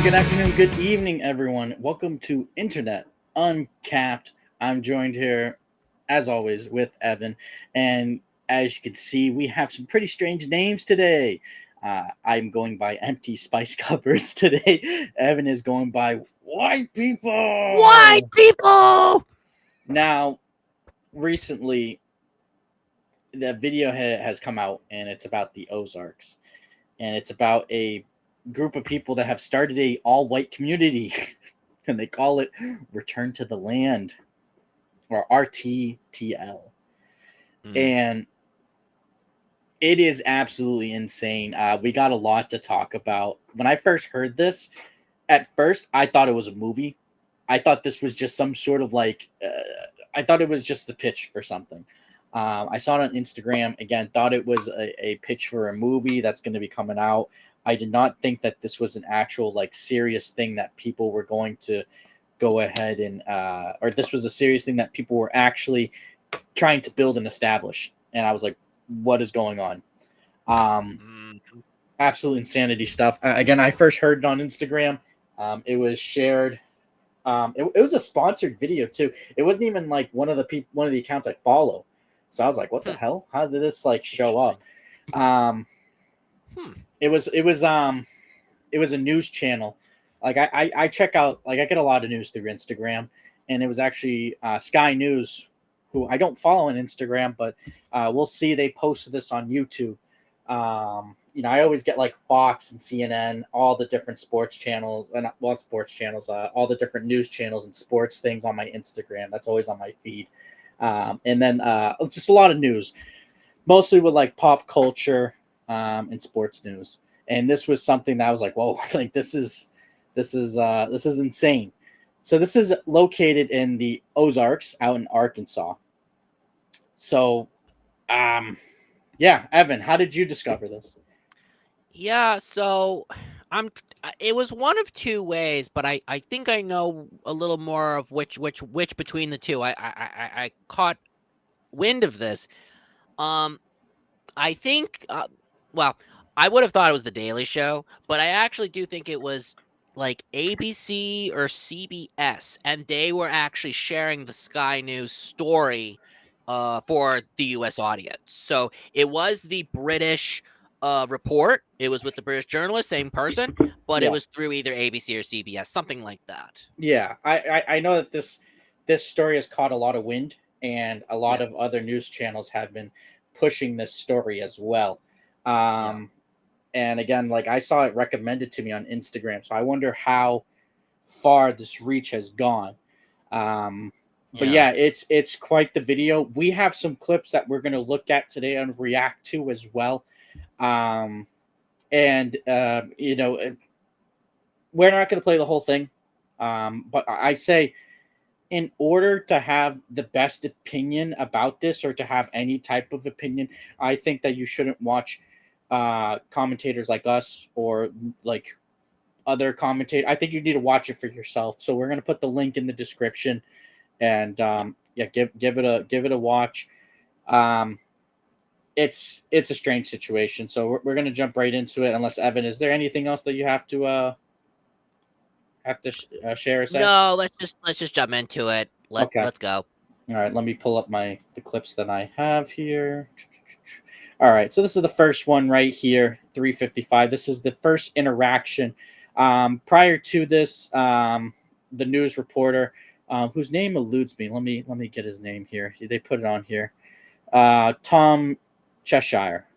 good afternoon, good evening, everyone. Welcome to Internet Uncapped. I'm joined here, as always, with Evan. And as you can see, we have some pretty strange names today. I'm going by Empty Spice Cupboards today. Evan is going by White White People. people! Now, recently, the video has come out, and it's about the Ozarks. And it's about a group of people that have started a all-white community. And they call it Return to the Land, or RTTL. And it is absolutely insane. We got a lot to talk about. When I first heard this, at first I thought it was a movie. I thought this was just some sort of I thought it was just the pitch for something. I saw it on Instagram. Again, thought it was a pitch for a movie that's going to be coming out. I did not think that this was an actual serious thing that people were going to go ahead and or this was a serious thing that people were actually trying to build and establish. And I was like, what is going on? Absolute insanity stuff. Again, I first heard it on Instagram. It was shared. It was a sponsored video too. It wasn't even one of the accounts I follow. So I was like, what the hell? How did this show up? It was a news channel. I check out, I get a lot of news through Instagram, and it was actually Sky News, who I don't follow on Instagram, but we'll see they posted this on YouTube. I always get Fox and CNN, all the different sports channels, and not sports channels, all the different news channels and sports things on my Instagram. That's always on my feed. And then just a lot of news, mostly with pop culture and sports news. And this was something that I was like, whoa, this is insane. So this is located in the Ozarks out in Arkansas. So, yeah, Evan, how did you discover this? Yeah, so it was one of two ways, but I think I know a little more of which between the two. I caught wind of this. I think well, I would have thought it was the Daily Show, but I actually do think it was ABC or CBS, and they were actually sharing the Sky News story for the US audience. So it was the British report. It was with the British journalist, same person, but it Yeah. was through either ABC or CBS, something like that. Yeah, I know that this story has caught a lot of wind, and a lot Yeah, of other news channels have been pushing this story as well. yeah, And again, I saw it recommended to me on Instagram, so I wonder how far this reach has gone. But yeah, yeah, it's quite the video. We have some clips that we're going to look at today and react to as well. Um, and we're not going to play the whole thing. But I say, in order to have the best opinion about this, or to have any type of opinion, I think that you shouldn't watch commentators like us, or other commentators. I think you need to watch it for yourself. So we're going to put the link in the description, and yeah, give it a watch. Um, it's a strange situation, so we're going to jump right into it. Unless, Evan, is there anything else that you have to share or say? no, let's just jump into it. Okay. Let's go. All right, let me pull up the clips that I have here. All right, so this is the first one right here, 3:55. This is the first interaction. Prior to this, the news reporter, whose name eludes me. Let me get his name here. They put it on here. Tom Cheshire.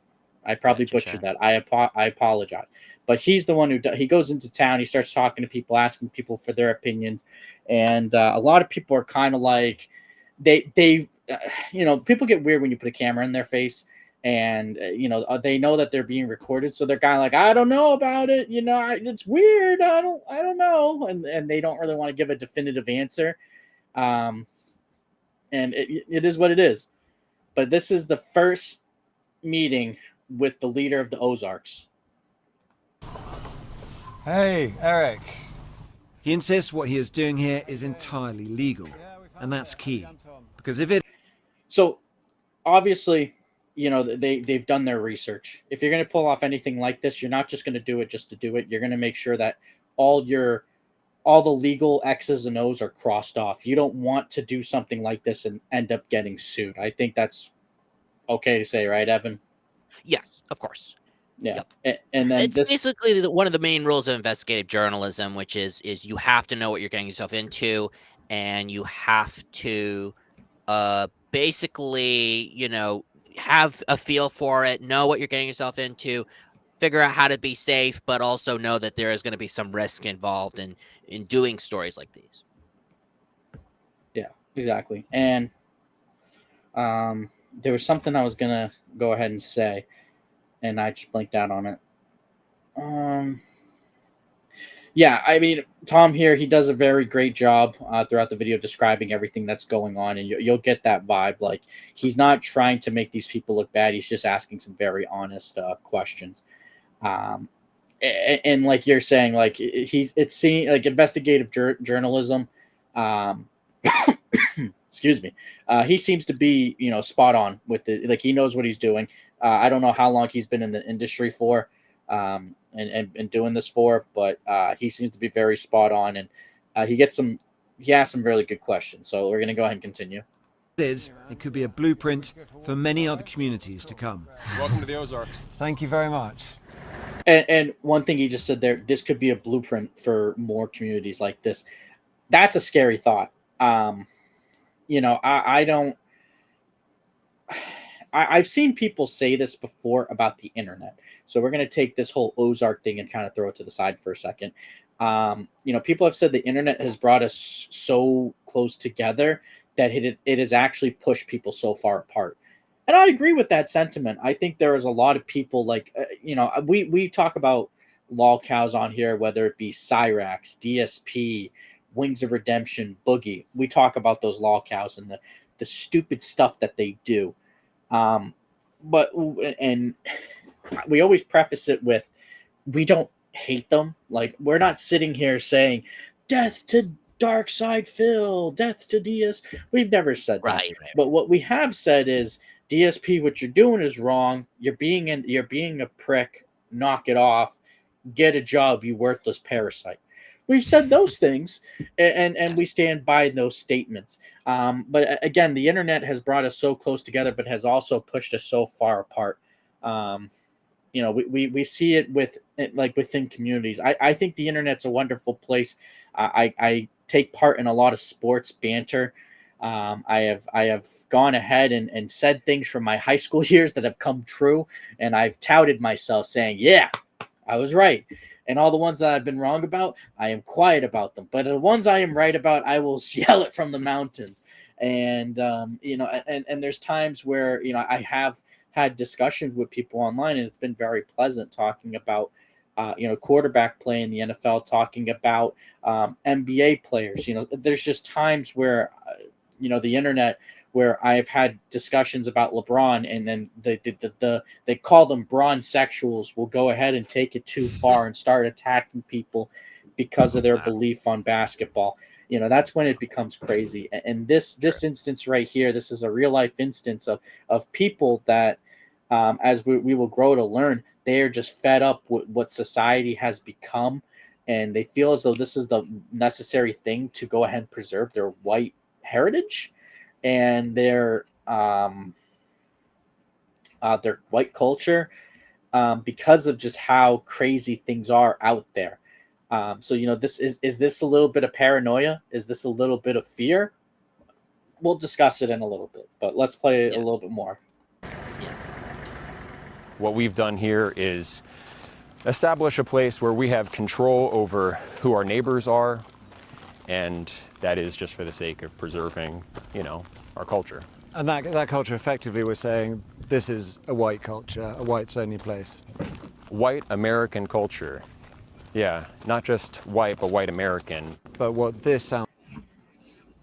I Yeah, probably butchered that. I apologize. But he's the one he goes into town. He starts talking to people, asking people for their opinions, and a lot of people are kind of like, they people get weird when you put a camera in their face, and they know that they're being recorded, so they're kind of like, I don't know about it. It's weird. I don't know, and they don't really want to give a definitive answer. Um, and it is what it is. But this is the first meeting with the leader of the Ozarks. Hey, Eric. He insists what he is doing here is entirely legal, and that's key. Because if it So obviously, they've done their research. If you're going to pull off anything like this, you're not just going to do it just to do it. You're going to make sure that all the legal X's and O's are crossed off. You don't want to do something like this and end up getting sued. I think that's okay to say, right, Evan? Yes, of course. Yeah. Yep. And then It's this, basically one of the main rules of investigative journalism, which is you have to know what you're getting yourself into, and you have to basically, have a feel for it, know what you're getting yourself into, figure out how to be safe, but also know that there is going to be some risk involved in doing stories like these. yeah, exactly. And there was something I was gonna go ahead and say, and I just blanked out on it. Um, yeah, I mean, Tom here, he does a very great job throughout the video describing everything that's going on, and you'll get that vibe. Like, he's not trying to make these people look bad; he's just asking some very honest questions. Um, and like you're saying, like it's seen like investigative journalism. Um, excuse me. He seems to be, spot on with it. Like, he knows what he's doing. I don't know how long he's been in the industry for, and doing this for, but he seems to be very spot on, and he asks some really good questions. So we're gonna go ahead and continue. It could be a blueprint for many other communities to come. Welcome to the Ozarks. Thank you very much. And one thing he just said there, this could be a blueprint for more communities like this. That's a scary thought. I don't. I've seen people say this before about the internet. So we're going to take this whole Ozark thing and kind of throw it to the side for a second. People have said the internet has brought us so close together that it has actually pushed people so far apart. And I agree with that sentiment. I think there is a lot of people like, we talk about lol cows on here, whether it be Cyrax, DSP, Wings of Redemption, Boogie. We talk about those lol cows and the stupid stuff that they do. But we always preface it with, we don't hate them. Like, we're not sitting here saying death to Dark Side Phil, death to DS. We've never said that. Right. But what we have said is, DSP, what you're doing is wrong. You're being a prick. Knock it off. Get a job, you worthless parasite. We've said those things, and we stand by those statements. But again, the internet has brought us so close together, but has also pushed us so far apart. We see it within communities. I think the internet's a wonderful place. I take part in a lot of sports banter. I have gone ahead and said things from my high school years that have come true, and I've touted myself saying, yeah, I was right. And all the ones that I've been wrong about, I am quiet about them. But the ones I am right about, I will yell it from the mountains. And and there's times where I have had discussions with people online, and it's been very pleasant talking about quarterback play in the NFL, talking about NBA players. There's just times where the internet, where I've had discussions about LeBron, and then they call them Bron sexuals, will go ahead and take it too far and start attacking people because of their belief on basketball. That's when it becomes crazy. And this instance right here, this is a real life instance of people that, as we will grow to learn, they are just fed up with what society has become, and they feel as though this is the necessary thing to go ahead and preserve their white heritage and their white culture, because of just how crazy things are out there. So this is this a little bit of paranoia? Is this a little bit of fear? We'll discuss it in a little bit, but let's play a little bit more. What we've done here is establish a place where we have control over who our neighbors are, and that is just for the sake of preserving, our culture. And that culture, effectively, we're saying this is a white culture, a whites only place. White American culture. Yeah, not just white, but white American. But what this sounds,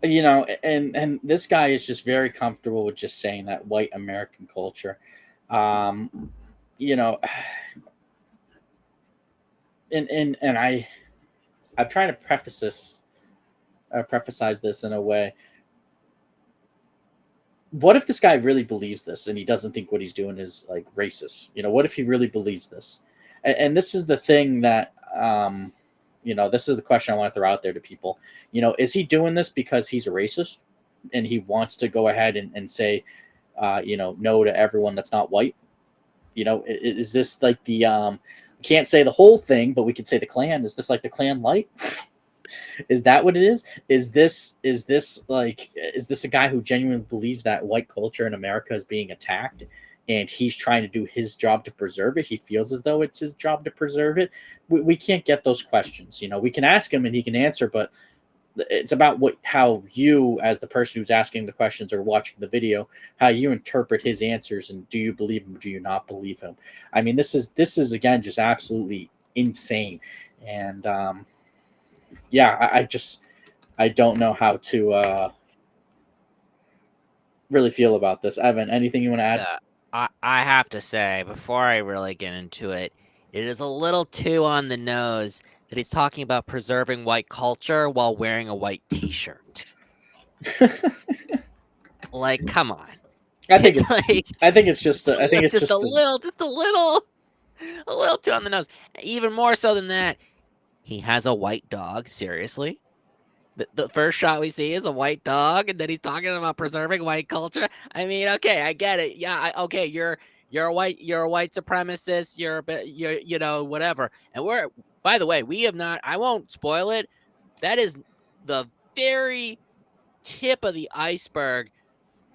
and this guy is just very comfortable with just saying that white American culture. And I'm trying to preface this in a way. What if this guy really believes this and he doesn't think what he's doing is like racist? What if he really believes this? And this is the thing that this is the question I want to throw out there to people. Is he doing this because he's a racist and he wants to go ahead and say, no to everyone that's not white? Is this like the can't say the whole thing, but we could say the Klan. Is this like the Klan light? Is that what it is? Is this a guy who genuinely believes that white culture in America is being attacked and he's trying to do his job to preserve it? He feels as though it's his job to preserve it. We can't get those questions. We can ask him and he can answer, but it's about how you, as the person who's asking the questions or watching the video, how you interpret his answers, and do you believe him or do you not believe him? I mean, this is again just absolutely insane, and I don't know how to really feel about this. Evan, anything you want to add? I have to say, before I really get into it, it is a little too on the nose that he's talking about preserving white culture while wearing a white T-shirt. Like, come on. I think it's just a little too on the nose. Even more so than that, he has a white dog. Seriously, the first shot we see is a white dog, and then he's talking about preserving white culture. I mean, okay, I get it. Yeah, okay, you're a white supremacist. You're whatever. And by the way, we have not. I won't spoil it. That is the very tip of the iceberg.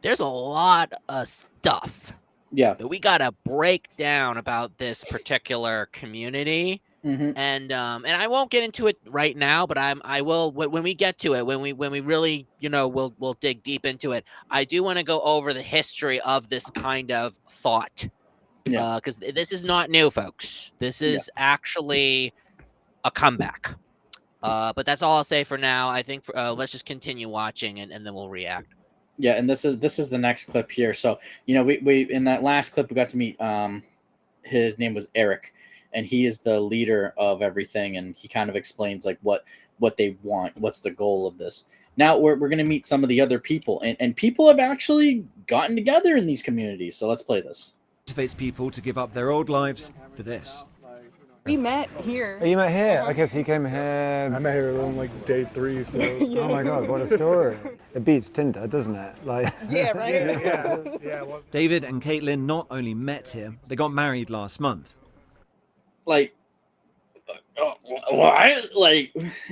There's a lot of stuff that we gotta break down about this particular community. Mm-hmm. And I won't get into it right now, but I will when we get to it, when we really we'll dig deep into it. I do want to go over the history of this kind of thought, because this is not new, folks. This is actually a comeback. But that's all I'll say for now. I think let's just continue watching and then we'll react. Yeah, and this is the next clip here. So we in that last clip we got to meet his name was Eric. And he is the leader of everything, and he kind of explains like what they want, what's the goal of this. Now we're going to meet some of the other people, and people have actually gotten together in these communities. So let's play this. Motivates people to give up their old lives for this. We met here. Oh, you met here? Okay, so you came here. I met her on like day 3. So. Oh my God, what a story. It beats Tinder, doesn't it? Like. Yeah, right? Yeah. David and Caitlin not only met here, they got married last month. Like,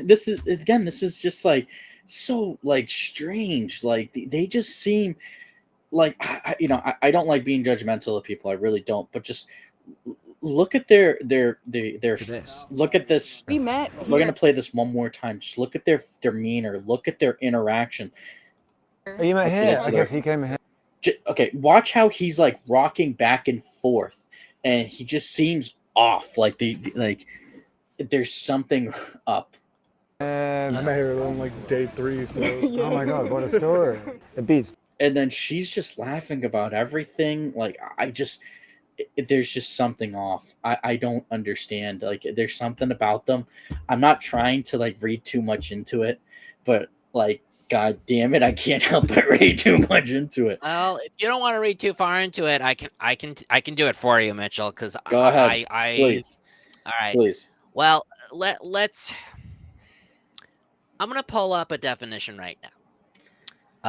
this is just like so like strange. Like they just seem like I don't like being judgmental of people. I really don't. But just look at their look at this. We met. We're gonna play this one more time. Just look at their demeanor. Look at their interaction. Oh, you met here? I guess he came here. Okay, watch how he's like rocking back and forth, and he just seems off. Like there's something up. I met her on like day 3. So. Oh my God, what a story. It beats. And then she's just laughing about everything. Like there's just something off. I don't understand. Like there's something about them. I'm not trying to like read too much into it, but like God damn it, I can't help but read too much into it. Well, if you don't want to read too far into it, I can do it for you, Mitchell. Because go ahead, please. All right, please. Well, let's. I'm gonna pull up a definition right now.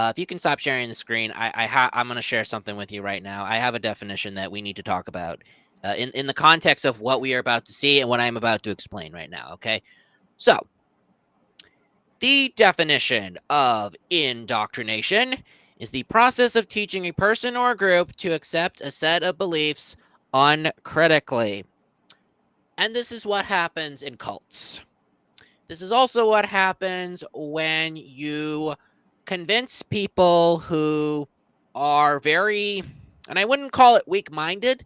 If you can stop sharing the screen, I'm gonna share something with you right now. I have a definition that we need to talk about in the context of what we are about to see and what I'm about to explain right now. Okay, so. The definition of indoctrination is the process of teaching a person or a group to accept a set of beliefs uncritically. And this is what happens in cults. This is also what happens when you convince people who are very, and I wouldn't call it weak-minded,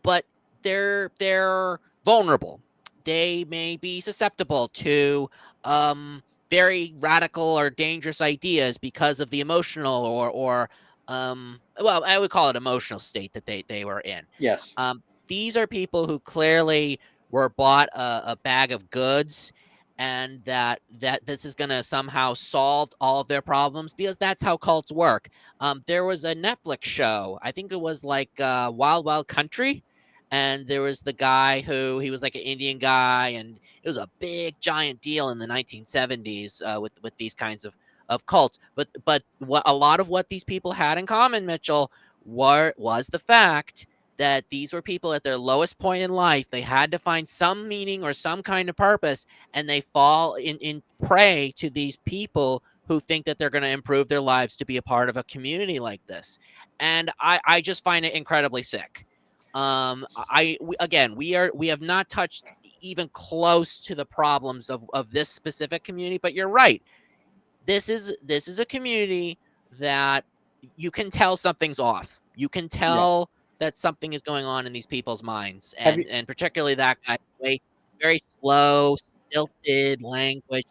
but they're vulnerable. They may be susceptible to very radical or dangerous ideas because of the emotional or well, I would call it emotional state that they were in. Yes. These are people who clearly were bought a bag of goods, and that this is going to somehow solve all of their problems, because that's how cults work. There was a Netflix show, I think it was like Wild Wild Country, and there was the guy who he was like an Indian guy, and it was a big giant deal in the 1970s with these kinds of cults. But what a lot of what these people had in common, Mitchell, was the fact that these were people at their lowest point in life. They had to find some meaning or some kind of purpose, and they fall in prey to these people who think that they're going to improve their lives to be a part of a community like this. And I just find it incredibly sick. Again, we have not touched even close to the problems of this specific community, but you're right. This is a community that you can tell something's off. You can Yeah. tell that something is going on in these people's minds, Have you and particularly that guy. The way it's very slow, stilted language.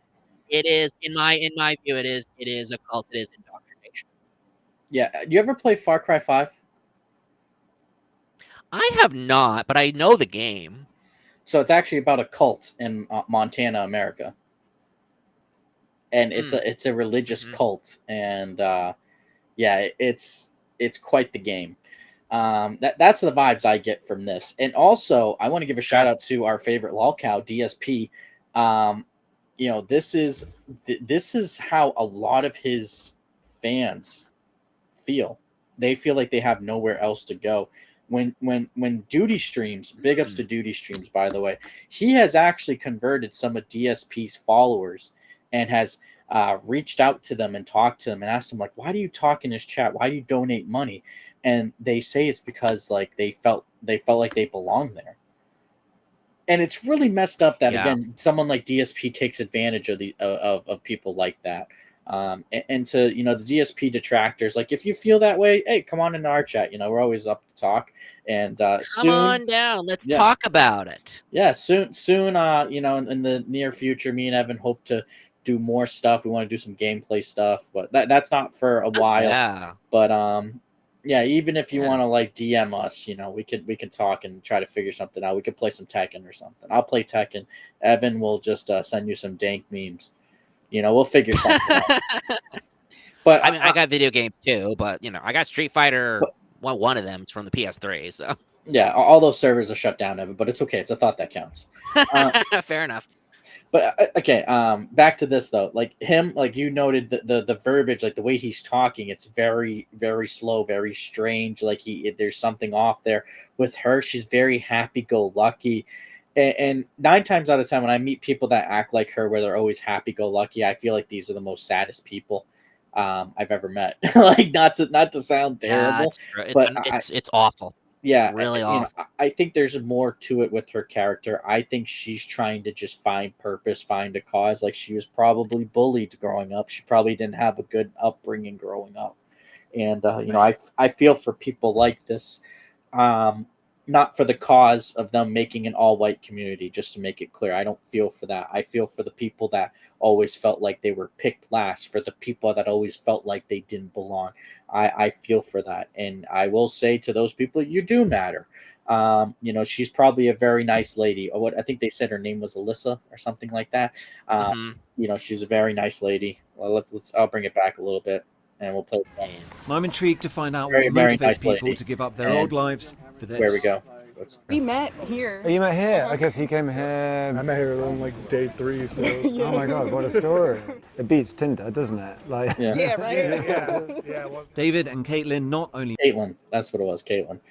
It is in my view. It is a cult. It is indoctrination. Yeah, you ever play Far Cry 5? I have not, but I know the game. So it's actually about a cult in Montana, America, and it's a religious Mhm. cult, and yeah, it's quite the game. That's the vibes I get from this. And also, I want to give a shout out to our favorite lolcow, DSP. Um, this is how a lot of his fans feel. They feel like they have nowhere else to go. When Duty streams, big ups to Duty streams, by the way, he has actually converted some of DSP's followers and has reached out to them and talked to them and asked them like, why do you talk in this chat? Why do you donate money? And they say it's because like they felt like they belonged there. And it's really messed up that Yeah. again, someone like DSP takes advantage of of people like that. And to the DSP detractors, like if you feel that way, hey, come on into our chat. We're always up to talk. And Come soon, on down. Let's yeah, talk about it. yeah, soon, in the near future, me and Evan hope to do more stuff. We want to do some gameplay stuff, but that's not for a while. Yeah. But yeah, even if you Yeah. want to like DM us, we can talk and try to figure something out. We could play some Tekken or something. I'll play Tekken. Evan will just send you some dank memes. We'll figure something out. But I mean, I got video games too, but I got Street Fighter. but One of them is from the PS3, so yeah, all those servers are shut down, Evan. But it's okay. It's a thought that counts. fair enough. But okay, back to this though. Like him, like you noted the verbiage, like the way he's talking, it's very very slow, very strange. Like there's something off there. With her, she's very happy go lucky, and 9 times out of 10, when I meet people that act like her, where they're always happy go lucky, I feel like these are the most saddest people I've ever met. Like not to sound Yeah, terrible, it's true. but It's awful. yeah, Really awful. I think there's more to it with her character. I think she's trying to just find purpose, find a cause. Like she was probably bullied growing up. She probably didn't have a good upbringing growing up. And Right. I feel for people like this, um, not for the cause of them making an all-white community. Just to make it clear, I don't feel for that. I feel for the people that always felt like they were picked last, for the people that always felt like they didn't belong. I feel for that, and I will say to those people, you do matter. She's probably a very nice lady. Or what I think they said her name was Alyssa or something like that. Um, Mhm. she's a very nice lady. Well, let's I'll bring it back a little bit, and we'll play. Man. I'm intrigued to find out Very what very motivates nice people lady. to give up their And old lives for where we this. go. Let's, We met here. Oh, you met here? I guess he came here. I met her on like day 3. So Oh my God, what a story. It beats Tinder, doesn't it? Like, yeah, Yeah, right? yeah, well, David and Caitlin not only Caitlin. That's what it was, Caitlin.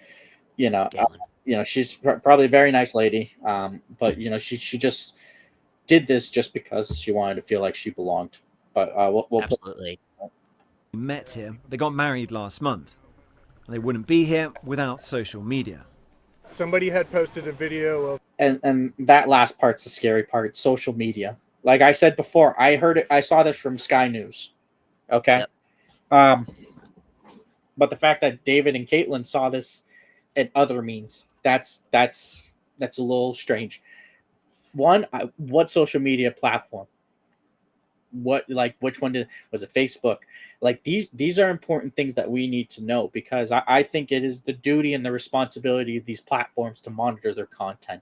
You know, uh, Galen. she's probably a very nice lady. But she just did this just because she wanted to feel like she belonged. But we'll put, Absolutely. met here, they got married last month. And they wouldn't be here without social media. somebody had posted a video of and that last part's the scary part. Social media. Like I said before, I heard it. I saw this from Sky News. Okay. Yep. But the fact that David and Caitlin saw this in other means, that's a little strange. One, what social media platform? What, like, which one was it? Facebook? Like these are important things that we need to know, because I think it is the duty and the responsibility of these platforms to monitor their content,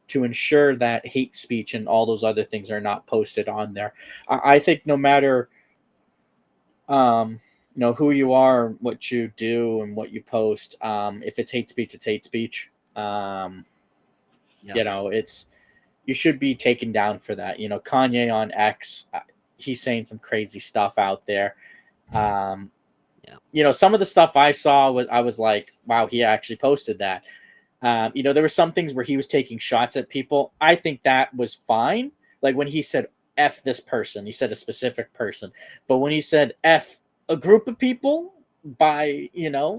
to ensure that hate speech and all those other things are not posted on there. I think no matter who you are, what you do, and what you post, if it's hate speech, it's hate speech. Yeah. You know, you should be taken down for that. You know, Kanye on X, he's saying some crazy stuff out there. Yeah. You know, some of the stuff I saw I was like, wow, he actually posted that. You know, there were some things where he was taking shots at people. I think that was fine. Like when he said F this person, he said a specific person. But when he said F a group of people by, you know,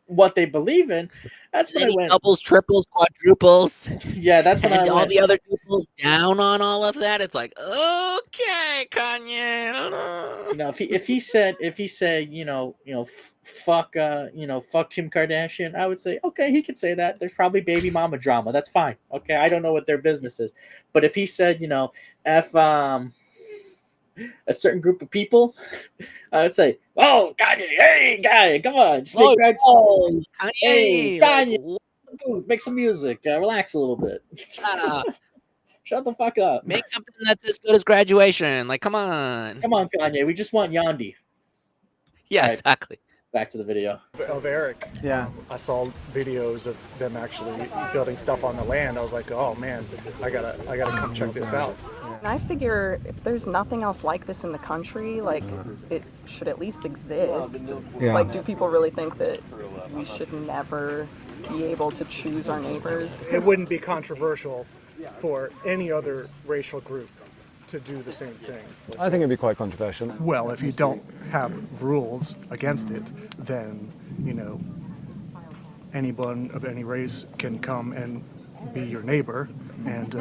what they believe in, that's when Then I he went, doubles, triples, quadruples, yeah, that's when I and all went, the other people's down on all of that. It's like, okay, Kanye, I don't know. you know, if he said, fuck fuck Kim Kardashian, I would say, okay, he could say that. There's probably baby mama drama. That's fine. Okay, I don't know what their business is. But if he said, F a certain group of people, I would say, oh, Kanye, hey, guy, come on, just Oh, make oh, hey, Kanye, like, Kanye, make some music, relax a little bit. uh, Shut the fuck up. make something that's as good as graduation. Like, come on. Come on, Kanye, we just want Yandi. Yeah, Right. exactly. Back to the video. Of Eric. Yeah. I saw videos of them actually building stuff on the land. I was like, oh man, I gotta come check this out. And I figure if there's nothing else like this in the country, like it should at least exist. Yeah. Like, do people really think that we should never be able to choose our neighbors? It wouldn't be controversial for any other racial group to do the same thing. I think it'd be quite controversial. Well, if you don't have rules against it, then, anyone of any race can come and be your neighbor, and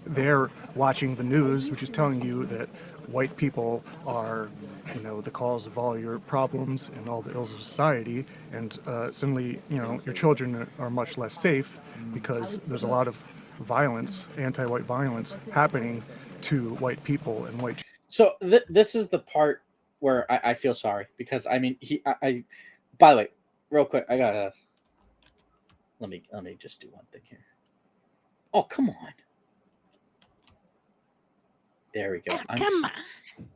they're watching the news, which is telling you that white people are, the cause of all your problems and all the ills of society, and suddenly, your children are much less safe because there's a lot of violence, anti-white violence happening to white people and white. So this is the part where I feel sorry because I mean I by the way, real quick, I gotta let me just do one thing here. Oh, come on. There we go.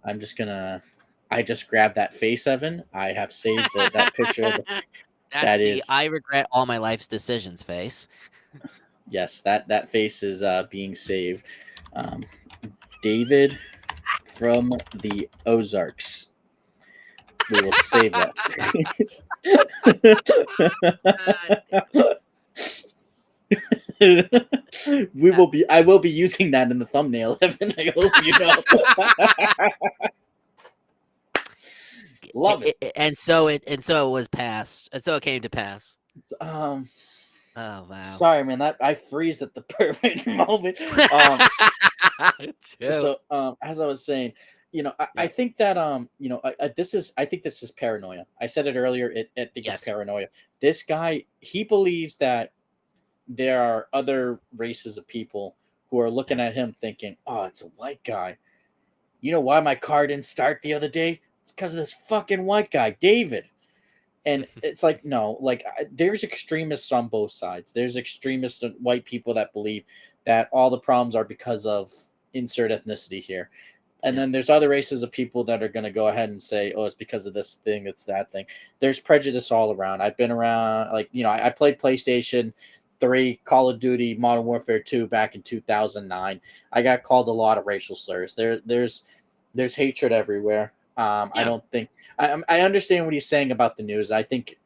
I'm just gonna I just grabbed that face, Evan. I have saved that picture of That's that the is I regret all my life's decisions face. yes, that face is being saved. David from the Ozarks. We will save that. I will be using that in the thumbnail, Evan. I hope you know. Love it. And so it was passed. And so it came to pass. Oh wow. Sorry, man. That I freezed at the perfect moment. So as I was saying, I think that I think this is paranoia. I said it earlier. I think it's paranoia. This guy, he believes that there are other races of people who are looking at him thinking, oh, it's a white guy. You know why my car didn't start the other day? It's because of this fucking white guy, David. And it's like, no, like there's extremists on both sides. There's extremists white people that believe that all the problems are because of insert ethnicity here. And then there's other races of people that are going to go ahead and say, oh, it's because of this thing, it's that thing. There's prejudice all around. I've been around, like, I played PlayStation 3, Call of Duty, Modern Warfare 2 back in 2009. I got called a lot of racial slurs. There's hatred everywhere. I don't think I understand what he's saying about the news. I think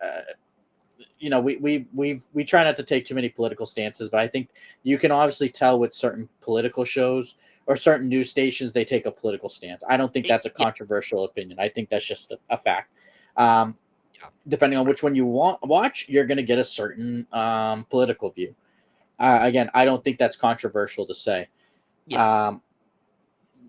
we try not to take too many political stances, but I think you can obviously tell with certain political shows or certain news stations they take a political stance. I don't think that's a controversial opinion. I think that's just a fact. Depending on which one you watch, you're going to get a certain political view. Again, I don't think that's controversial to say.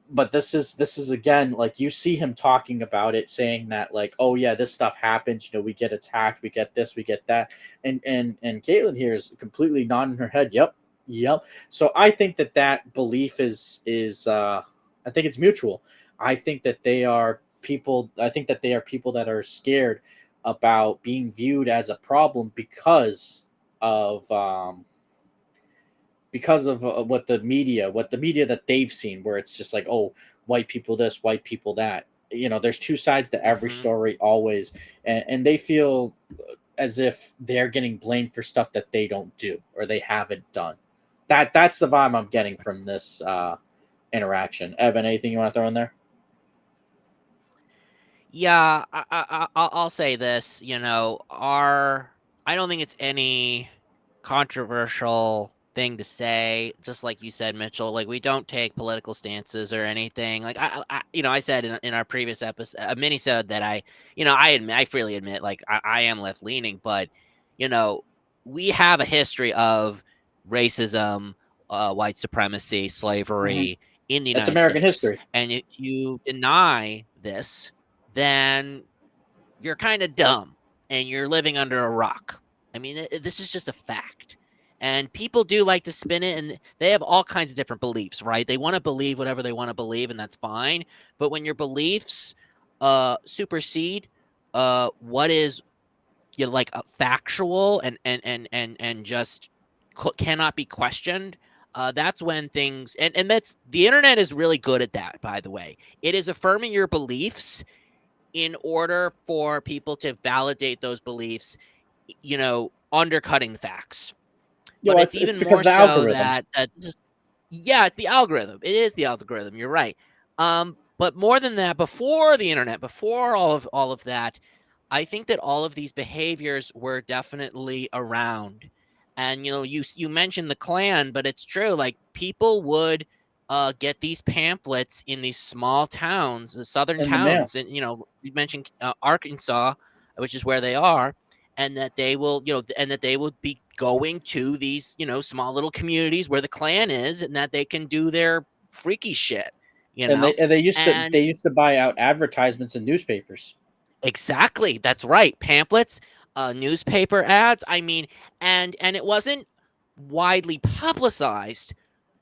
But this is again, like, you see him talking about it, saying that, like, oh yeah, this stuff happens, we get attacked, we get this, we get that, and Caitlin here is completely nodding her head, yep. So I think that belief is I think it's mutual. I think that they are people that are scared about being viewed as a problem because of what the media that they've seen, where it's just like, oh, white people this, white people that. There's two sides to every story always, and they feel as if they're getting blamed for stuff that they don't do or they haven't done. That's the vibe I'm getting from this interaction. Evan, anything you want to throw in there? Yeah, I'll say this. I don't think it's any controversial thing to say. Just like you said, Mitchell, like we don't take political stances or anything. Like I said in our previous episode, a minisode that I freely admit, like I am left leaning, but you know, we have a history of racism, white supremacy, Mm-hmm. slavery in the It's United American States, history. and if you deny this, then you're kind of dumb and you're living under a rock. I mean, this is just a fact. And people do like to spin it, and they have all kinds of different beliefs, right? They want to believe whatever they want to believe, and that's fine. But when your beliefs supersede what is like factual and just cannot be questioned, that's when things and that's the internet is really good at that. By the way, it is affirming your beliefs in order for people to validate those beliefs, undercutting the facts. You But know, it's it's even because more of the so algorithm. that yeah, it's the algorithm. It is the algorithm. You're right. But more than that, before the internet, before all of that, I think that all of these behaviors were definitely around. And you mentioned the Klan, but it's true. Like people would get these pamphlets in these small towns, the southern In the mail. towns, and you mentioned Arkansas, which is where they are, and that they will, and that they will be going to these, small little communities where the Klan is, and that they can do their freaky shit, And they used to and buy out advertisements in newspapers. exactly. That's right. Pamphlets, newspaper ads. I mean, and it wasn't widely publicized,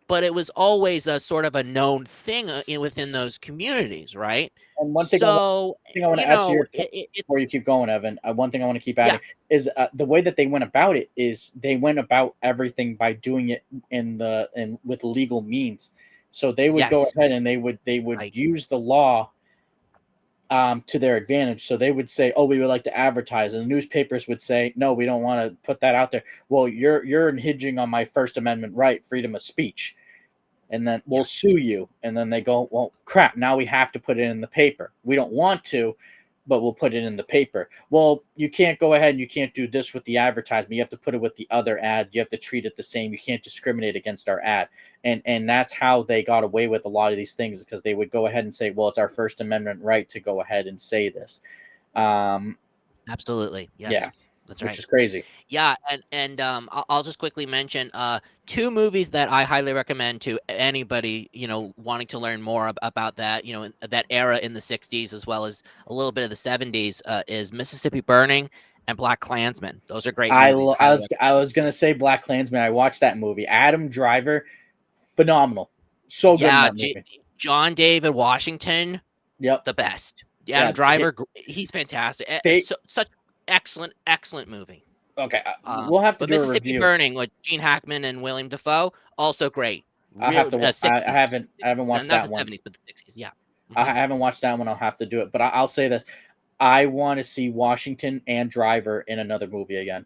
but it was always a sort of a known thing within those communities, right? And So, thing I want to add to your point before you keep going, Evan. One thing I want to keep yeah, adding is the way that they went about it is they went about everything by doing it in with legal means. So they would go yes, ahead and they would right, use the law to their advantage. So they would say, "Oh, we would like to advertise," and the newspapers would say, "No, we don't want to put that out there." Well, you're impinging on my First Amendment right, freedom of speech, and then we'll yes. sue you. And then they go, "Well, crap! Now we have to put it in the paper. We don't want to, but we'll put it in the paper." Well, you can't go ahead and you can't do this with the advertisement. You have to put it with the other ad. You have to treat it the same. You can't discriminate against our ad. And that's how they got away with a lot of these things, because they would go ahead and say, "Well, it's our First Amendment right to go ahead and say this." Um, Absolutely. Yes. yeah, That's which right. is crazy. Yeah, and I'll just quickly mention two movies that I highly recommend to anybody wanting to learn more about that that era in the '60s as well as a little bit of the '70s is Mississippi Burning and Black Klansman. Those are great movies. Highly I recommend was gonna those. say Black Klansman. I watched that movie. Adam Driver, phenomenal, so good in Yeah, that movie. John David Washington, Yep. the best. Adam Yeah. Driver, he's fantastic. They Such excellent movie. okay. We'll have to But do a Mississippi review. Burning with Gene Hackman and William Dafoe, also great. I have Real to. I 60s, haven't 60s, watched not the that one. 70s, but the 60s. Yeah. I Mhm. haven't watched that one. I'll have to do it. But I'll say this: I want to see Washington and Driver in another movie again.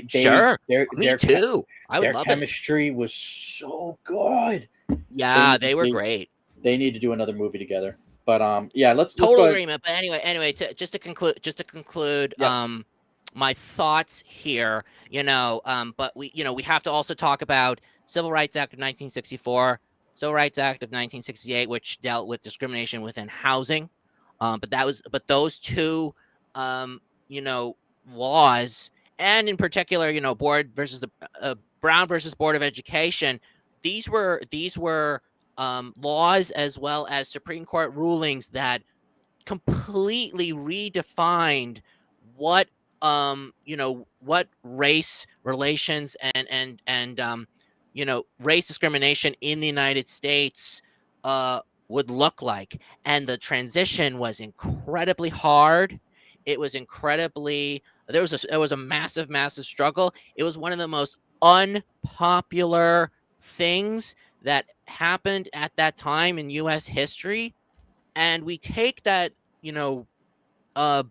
Sure. Their Me too. I would their love it. chemistry was so good. They Yeah, need they were great. they need to do another movie together. But yeah, let's Total go ahead. agreement. But anyway, just to conclude, Yeah, my thoughts here, but we have to also talk about Civil Rights Act of 1964, Civil Rights Act of 1968, which dealt with discrimination within housing. But those two, um, you know, laws, and in particular, board versus the Brown versus Board of Education, these were laws as well as Supreme Court rulings that completely redefined what what race relations and race discrimination in the United States would look like. And the transition was incredibly hard. It was incredibly there was a massive struggle. It was one of the most unpopular things that happened at that time in US history, and we take that, uh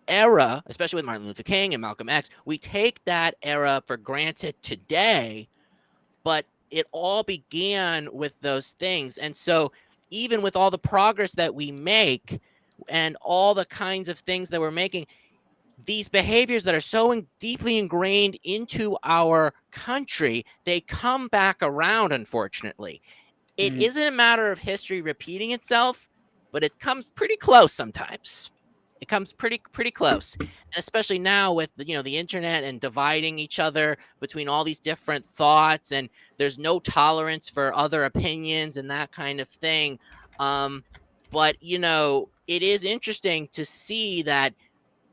era, especially with Martin Luther King and Malcolm X, we take that era for granted today, but it all began with those things. And so even with all the progress that we make and all the kinds of things that we're making, these behaviors that are so deeply ingrained into our country, they come back around, unfortunately. It Mhm. isn't a matter of history repeating itself, but it comes pretty close sometimes. It comes pretty close, and especially now with the internet and dividing each other between all these different thoughts, and there's no tolerance for other opinions and that kind of thing. But it is interesting to see that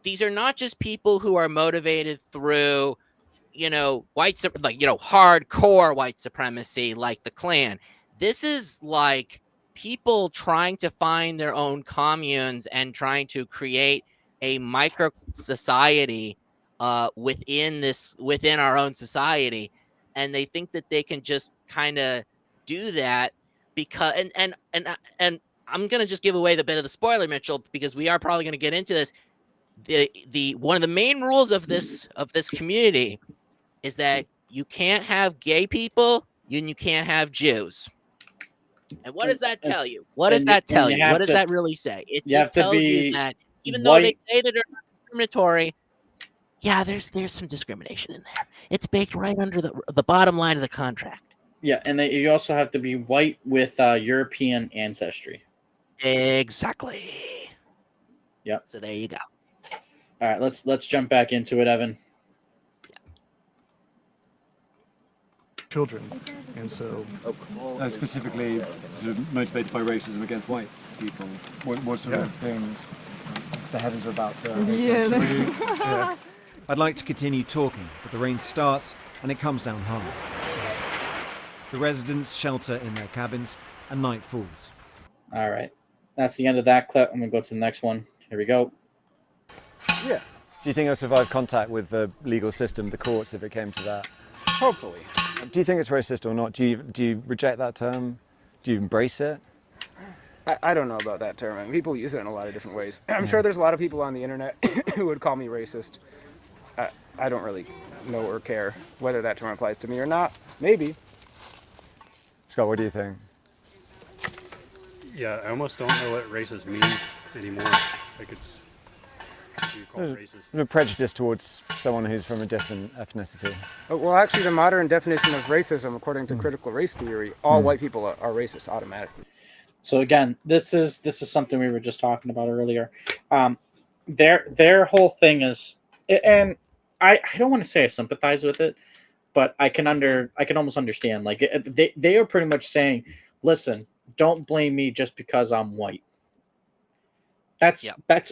these are not just people who are motivated through hardcore white supremacy like the Klan. This is like people trying to find their own communes and trying to create a micro society within our own society, and they think that they can just kind of do that because and I'm gonna just give away the bit of the spoiler, Mitchell, because we are probably gonna get into this. The one of the main rules of this community is that you can't have gay people and you can't have Jews. And what does that And, tell you? What does that and tell you? What does that really say? It you have just to tells you be that even though they white. say that they're not discriminatory, yeah, there's some discrimination in there. It's baked right under the bottom line of the contract. Yeah, and you also have to be white with European ancestry. Exactly. Yep. So there you go. All right, let's jump back into it, Evan. children. And so Specifically motivated by racism against white people. What sort of things the heavens are about to... yeah. I'd like to continue talking, but the rain starts and it comes down hard. The residents shelter in their cabins and night falls. All right, that's the end of that clip. I'm gonna go to the next one. Here we go. Yeah. Do you think you'll survive contact with the legal system, the courts, if it came to that? Hopefully. Do you think it's racist or not? Do you reject that term? Do you embrace it? I don't know about that term. I mean, people use it in a lot of different ways. I'm sure there's a lot of people on the internet who would call me racist. I don't really know or care whether that term applies to me or not. Maybe. Scott, what do you think? Yeah, I almost don't know what racist means anymore. Like it's you call it racist. There's a prejudice towards someone who's from a different ethnicity. Well, actually, the modern definition of racism, according to critical race theory, all white people are racist automatically. So again, this is something we were just talking about earlier. Their whole thing is, and I don't want to say I sympathize with it, but I can almost understand. Like they are pretty much saying, listen, don't blame me just because I'm white. That's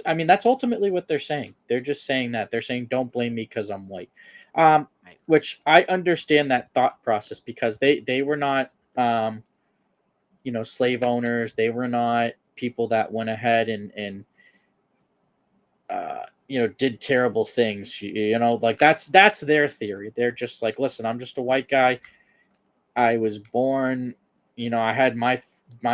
I mean, that's ultimately what they're saying. They're just saying that. They're saying don't blame me because I'm white. Which I understand that thought process because they were not slave owners. They were not people that went ahead and did terrible things. Like that's their theory. They're just like, listen, I'm just a white guy. I was born, I had my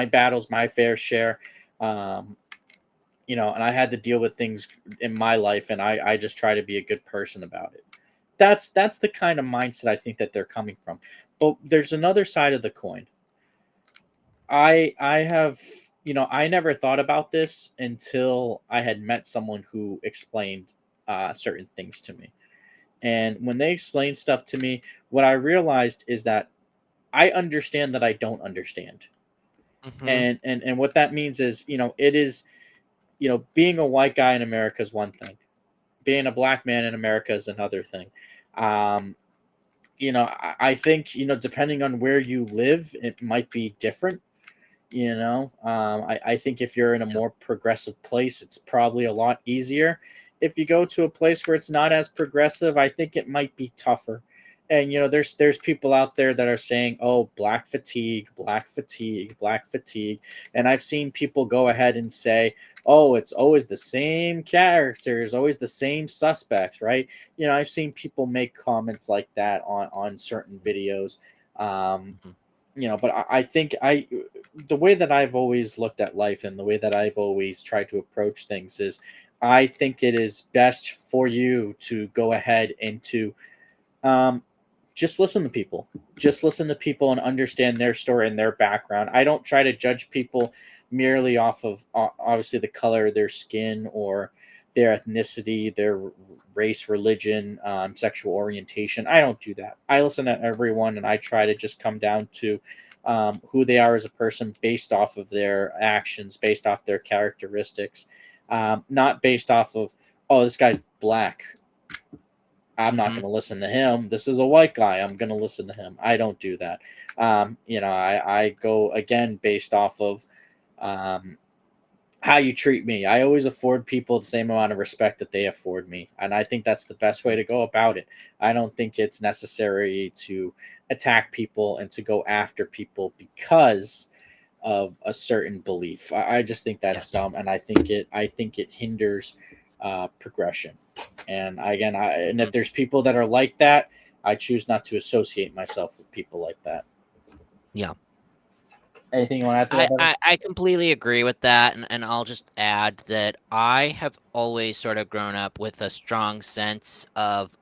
battles, my fair share. And I had to deal with things in my life, and I just try to be a good person about it. That's the kind of mindset I think that they're coming from. But there's another side of the coin. I have, I never thought about this until I had met someone who explained certain things to me. And when they explained stuff to me, what I realized is that I understand that I don't understand. Mhm. And what that means is, it is, being a white guy in America is one thing. Being a black man in America is another thing. I think, depending on where you live, it might be different. I think if you're in a more progressive place, it's probably a lot easier. If you go to a place where it's not as progressive, I think it might be tougher. And there's people out there that are saying, "Oh, black fatigue, black fatigue, black fatigue," and I've seen people go ahead and say, "Oh, it's always the same characters, always the same suspects," right? I've seen people make comments like that on certain videos. But I think the way that I've always looked at life and the way that I've always tried to approach things is I think it is best for you to go ahead and to um, just listen to people. Just listen to people and understand their story and their background. I don't try to judge people merely off of obviously the color of their skin or their ethnicity, their race, religion, sexual orientation. I don't do that. I listen to everyone and I try to just come down to who they are as a person based off of their actions, based off their characteristics, not based off of, oh, this guy's black. I'm not Mhm. going to listen to him. This is a white guy. I'm going to listen to him. I don't do that. I go again based off of um, how you treat me. I always afford people the same amount of respect that they afford me. And I think that's the best way to go about it. I don't think it's necessary to attack people and to go after people because of a certain belief. I just think that's Yes. dumb, and I think it hinders progression. And again, and if there's people that are like that, I choose not to associate myself with people like that. Yeah. Anything you want to add to that, Evan? I completely agree with that, and I'll just add that I have always sort of grown up with a strong sense of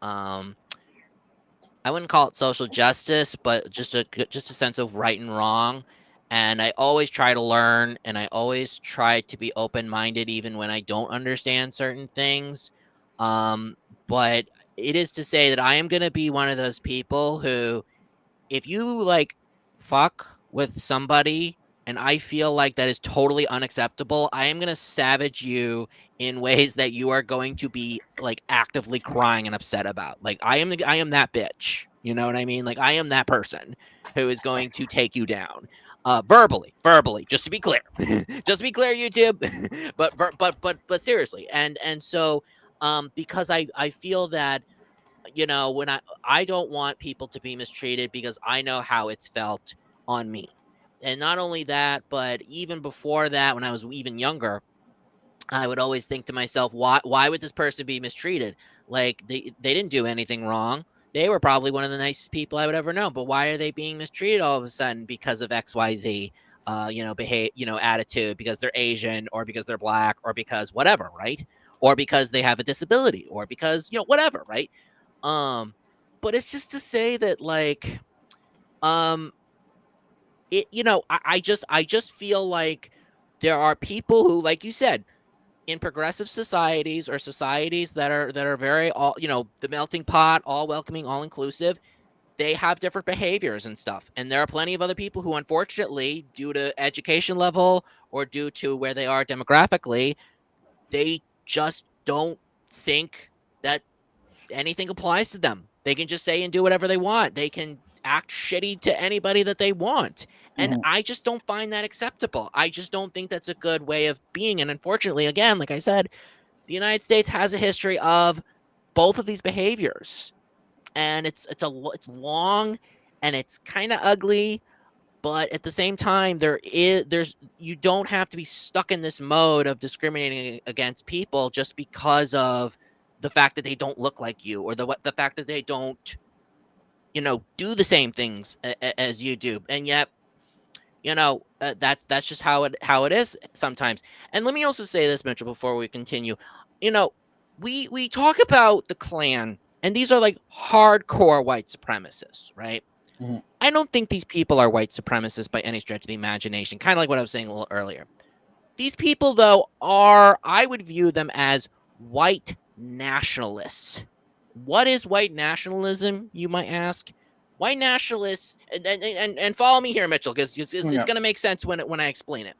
I wouldn't call it social justice, but just a sense of right and wrong. And I always try to learn, and I always try to be open minded, even when I don't understand certain things. Um, but it is to say that I am going to be one of those people who, if you like fuck with somebody and I feel like that is totally unacceptable, I am going to savage you in ways that you are going to be like actively crying and upset about. Like I am that bitch. You know what I mean? Like I am that person who is going to take you down. Verbally, just to be clear. Just to be clear, YouTube. but seriously. And so because I feel that when I don't want people to be mistreated because I know how it's felt on me. And not only that, but even before that, when I was even younger, I would always think to myself, why would this person be mistreated? Like they didn't do anything wrong. They were probably one of the nicest people I would ever know. But why are they being mistreated all of a sudden because of XYZ attitude, because they're Asian or because they're black or because whatever, right? Or because they have a disability or because, whatever, right? Um, but it's just to say that um, I just feel like there are people who, like you said, in progressive societies or societies that are very all, the melting pot, all welcoming, all inclusive, they have different behaviors and stuff. And there are plenty of other people who, unfortunately, due to education level or due to where they are demographically, they just don't think that anything applies to them. They can just say and do whatever they want. They can act shitty to anybody that they want. And Mhm. I just don't find that acceptable. I just don't think that's a good way of being. And unfortunately, again, like I said, the United States has a history of both of these behaviors. And it's long and it's kind of ugly, but at the same time there's you don't have to be stuck in this mode of discriminating against people just because of the fact that they don't look like you or the fact that they don't do the same things as you do. And yet that's just how it is sometimes. And let me also say this, Mitchell, before we continue. you know we talk about the Klan, and these are like hardcore white supremacists, right? Mhm. I don't think these people are white supremacists by any stretch of the imagination, kind of like what I was saying a little earlier. These people, though, I would view them as white nationalists. What is white nationalism, you might ask? White nationalists, and follow me here, Mitchell, because it's Yeah. going to make sense when I explain it.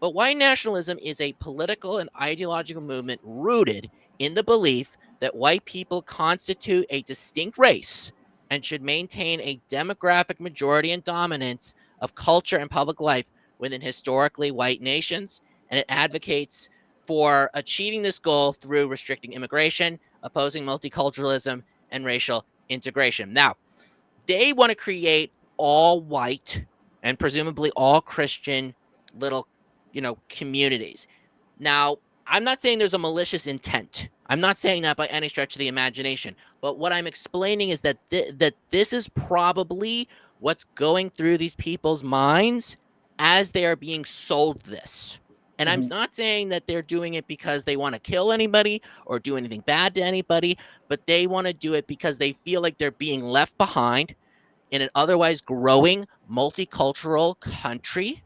But white nationalism is a political and ideological movement rooted in the belief that white people constitute a distinct race and should maintain a demographic majority and dominance of culture and public life within historically white nations. And it advocates for achieving this goal through restricting immigration, opposing multiculturalism, and racial integration. Now, they want to create all white and presumably all Christian little, communities. Now, I'm not saying there's a malicious intent. I'm not saying that by any stretch of the imagination. But what I'm explaining is that that this is probably what's going through these people's minds as they are being sold this. And I'm not saying that they're doing it because they want to kill anybody or do anything bad to anybody, but they want to do it because they feel like they're being left behind in an otherwise growing multicultural country,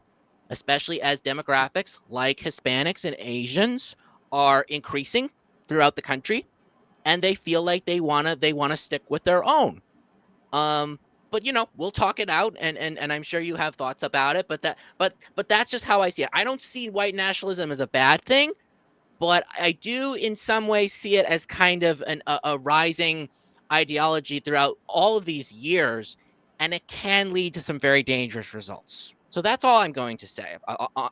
especially as demographics like Hispanics and Asians are increasing throughout the country, and they feel like they wanna stick with their own. But we'll talk it out, and I'm sure you have thoughts about it. But that's just how I see it. I don't see white nationalism as a bad thing, but I do in some ways see it as kind of a rising ideology throughout all of these years, and it can lead to some very dangerous results. So that's all I'm going to say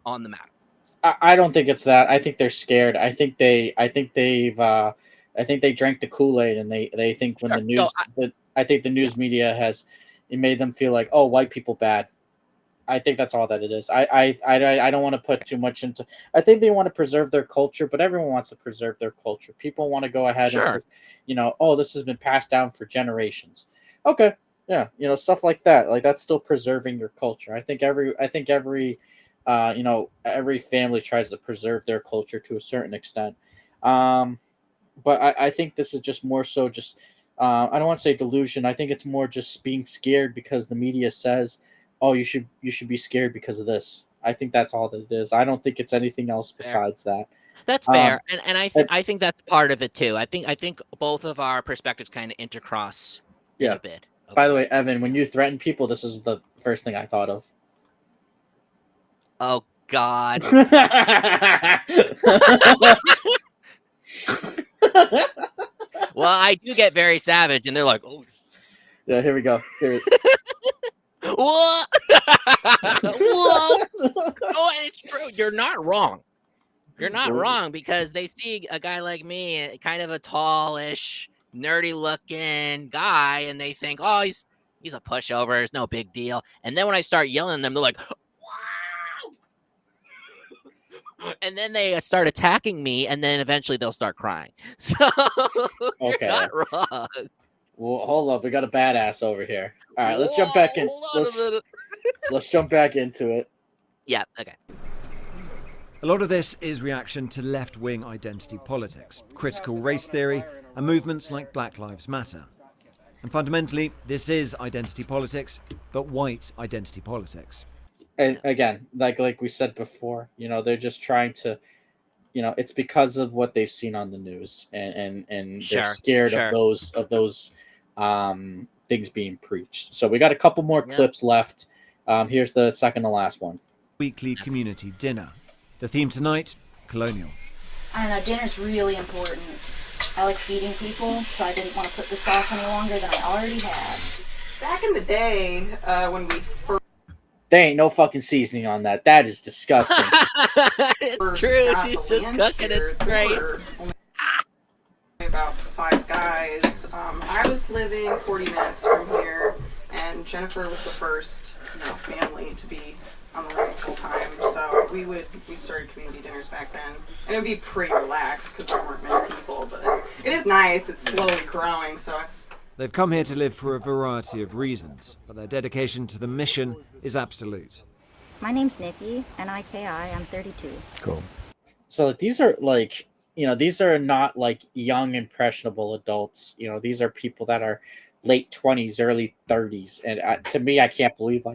on the matter. I don't think it's that. I think they're scared. I think they drank the Kool-Aid, and they think when Sure. the news, I think the news media it made them feel like, oh, white people bad. I think that's all that it is. I don't want to put too much into. I think they want to preserve their culture, but everyone wants to preserve their culture. People want to go ahead Sure. and, oh, this has been passed down for generations. Okay, yeah, stuff like that. Like that's still preserving your culture. I think every every family tries to preserve their culture to a certain extent. But I think this is just more so just I don't want to say delusion. I think it's more just being scared because the media says, "Oh, you should be scared because of this." I think that's all that it is. I don't think it's anything else besides that. That's fair, and I think that's part of it too. I think both of our perspectives kind of intercross in a bit. By the way, Evan, when you threaten people, this is the first thing I thought of. Oh God. Well, I do get very savage, and they're like, "Oh, yeah, here we go." Whoa! Whoa! Oh, and it's true. You're not wrong. You're not wrong, because they see a guy like me, kind of a tallish, nerdy-looking guy, and they think, "Oh, he's a pushover. It's no big deal." And then when I start yelling at them, they're like, "Wow!" And then they start attacking me, and then eventually they'll start crying. So Okay. You're not wrong. Well, hold up. We got a badass over here. All right, let's jump back in. Let's jump back into it. Yeah, okay. A lot of this is reaction to left-wing identity politics, critical race theory, and movements like Black Lives Matter. And fundamentally, this is identity politics, but white identity politics. And again, like we said before, they're just trying to, it's because of what they've seen on the news, and they're scared of those things being preached. So we got a couple more clips left. Here's the second to last one. Weekly community dinner. The theme tonight, colonial. I don't know, dinner's really important. I like feeding people, so I didn't want to put this off any longer than I already had. Back in the day, when we first... There ain't no fucking seasoning on that. That is disgusting. It's true. She's just cooking it great. About 5 guys. I was living 40 minutes from here, and Jennifer was the first, family to be on the road full time. So we started community dinners back then, and it would be pretty relaxed because there weren't many people. But it is nice. It's slowly growing. So They've come here to live for a variety of reasons, but their dedication to the mission is absolute. My name's Nikki, N-I-K-I. I'm 32. Cool. So these are these are not like young impressionable adults. These are people that are late 20s, early 30s, and to me, I can't believe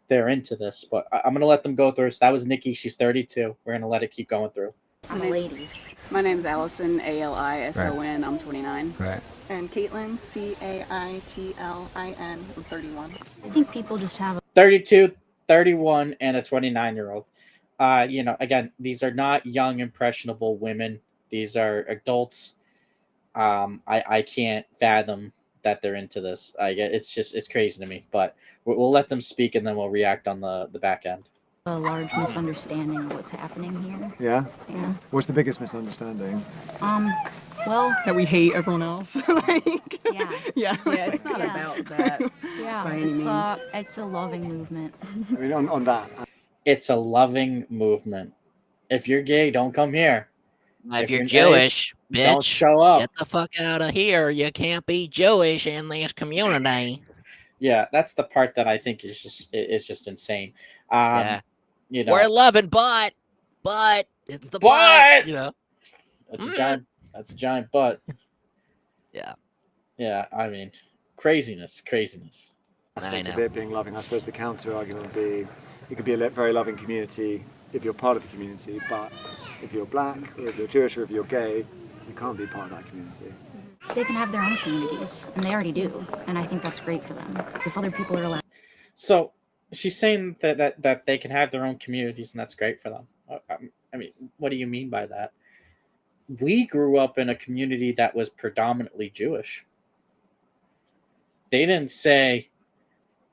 they're into this. But I'm gonna let them go through. So that was Nikki. She's 32. We're gonna let it keep going through. I'm a lady. My name's Allison, A-L-I-S-O-N. I'm 29. Right. And Caitlin, C-A-I-T-L-I-N. I'm 31. I think people just have 32, 31, and a 29-year-old. Again, these are not young impressionable women. These are adults. I can't fathom that they're into this. It's crazy to me. But we'll let them speak, and then we'll react on the back end. a large misunderstanding of what's happening here. Yeah? Yeah. What's the biggest misunderstanding? Well, that we hate everyone else. yeah. Yeah. Yeah, it's not about that. Yeah, by any means. it's a loving movement. I mean, on that. It's a loving movement. If you're gay, don't come here. If you're Jewish, bitch, don't show up. Get the fuck out of here. You can't be Jewish in this community. Yeah, that's the part that I think is just insane. Yeah. You know, We're loving, but butt. It's the Butt! butt. You know. That's a giant butt. Yeah. Yeah, I mean, craziness. Aspect of it being loving, I suppose the counter argument would be it could be a very loving community if you're part of the community, but if you're black, or if you're Jewish, or if you're gay, you can't be part of that community. They can have their own communities, and they already do, and I think that's great for them. If other people are allowed. So she's saying that they can have their own communities, and that's great for them. I mean, what do you mean by that? We grew up in a community that was predominantly Jewish. They didn't say,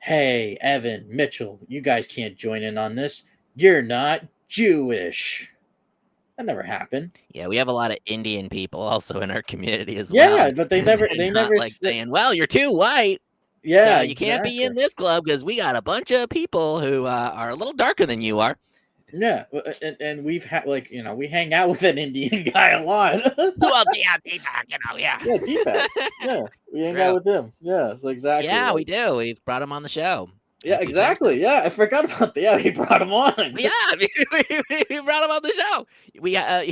hey, Evan, Mitchell, you guys can't join in on this. You're not Jewish. That never happened. Yeah, we have a lot of Indian people also in our community as well. Yeah, but they never like saying, well, you're too white. Yeah, so you can't be in this club because we got a bunch of people who are a little darker than you are. Yeah, and we've had we hang out with an Indian guy a lot. Well, yeah, Deepak, Yeah, Deepak. Yeah, we hang out with him. Yeah, so exactly. Yeah, we do. We've brought him on the show. Yeah, exactly. Yeah, I forgot about that. Yeah, we brought him on. Yeah, we brought him on the show.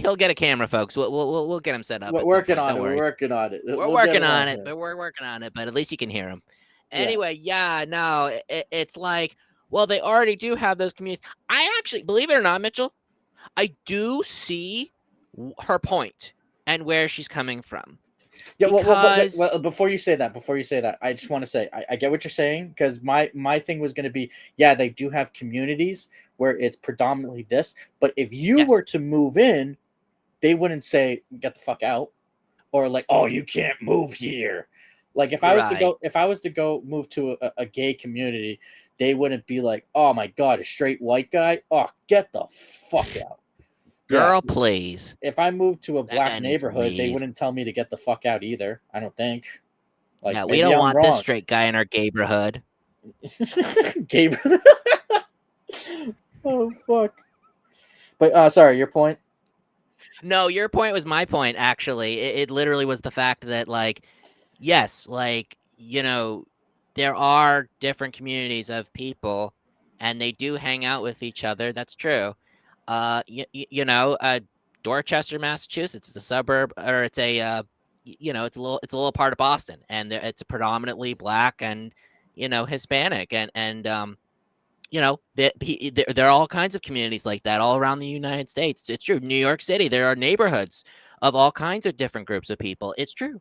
He'll get a camera, folks. We'll get him set up. We're working on it. We're working on it. We're working on it. But we're working on it. But at least you can hear him. Anyway, no, it's like, well, they already do have those communities. I actually, believe it or not, Mitchell, I do see her point and where she's coming from. Yeah, well, before you say that, I just want to say I get what you're saying, because my thing was going to be, yeah, they do have communities where it's predominantly this, but if you were to move in, they wouldn't say get the fuck out, or like, oh, you can't move here. Like if I was to go move to a gay community, they wouldn't be like, oh my god, a straight white guy, oh, get the fuck out. Girl, please. If I moved to a black neighborhood, they wouldn't tell me to get the fuck out either. I don't think. Like, yeah, we don't want this straight guy in our gayborhood. Gayborhood? Oh, fuck. But, sorry, your point? No, your point was my point, actually. It literally was the fact that, like, yes, like, there are different communities of people, and they do hang out with each other. That's true. Dorchester, Massachusetts is a suburb, or it's a, it's a little part of Boston, and it's a predominantly black and, Hispanic, and there are all kinds of communities like that all around the United States. It's true. New York City, there are neighborhoods of all kinds of different groups of people. It's true,